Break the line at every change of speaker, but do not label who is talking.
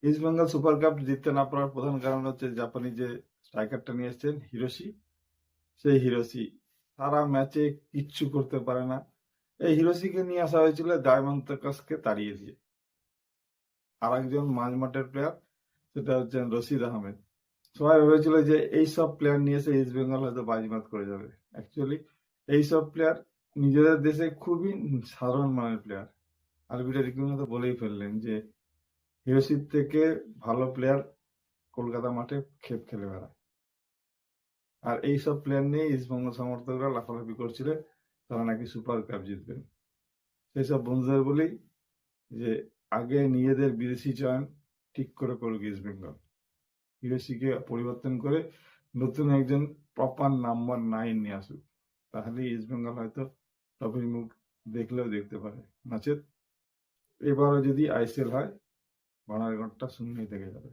East Bengal super cup জিততে না পারার প্রধান কারণ হচ্ছে জাপানি যে স্ট্রাইকারটা নিয়ে এসেছেন হিরোশি, সেই হিরোশি সারা ম্যাচে কিচ্ছু করতে পারে না। এই হিরোশিকে নিয়ে আসা হয়েছিল ডায়মন্ডাকাসকে তাড়িয়ে দিয়ে। আর একজন মাঝমাঠের প্লেয়ার, সেটা হচ্ছেন রশিদ আহমেদ। সবাই ভেবেছিল যে এইসব প্লেয়ার নিয়ে এসে ইস্ট বেঙ্গল হয়তো বাজিমাত করে যাবে। অ্যাকচুয়ালি এইসব প্লেয়ার নিজেদের দেশে খুবই সাধারণ মানের প্লেয়ার। আরবিটা রীতিমতো বলেই ফেললেন যে হিরোশির থেকে ভালো প্লেয়ার কলকাতা মাঠে খেপ খেলে বেড়ায়। আর এইসব প্লেয়ার নিয়ে ইস্টবেঙ্গল সমর্থকরা লাফালাফি করছিল তারা নাকি সুপার কাপ জিতবেন। সেই সব বন্ধুদের বলি যে আগে নিজেদের বিদেশি চয়ন ঠিক করে করুক ইস্টবেঙ্গল। হিরোশিকে পরিবর্তন করে নতুন একজন প্রপার নাম্বার 9 নিয়ে আসুক, তাহলে ইস্টবেঙ্গল হয়তো ট্রফির মুখ দেখলেও দেখতে পারে। নচেত এবারও যদি আইসিএল হয় বানার ঘরটা শূন্যই থেকে যাবে।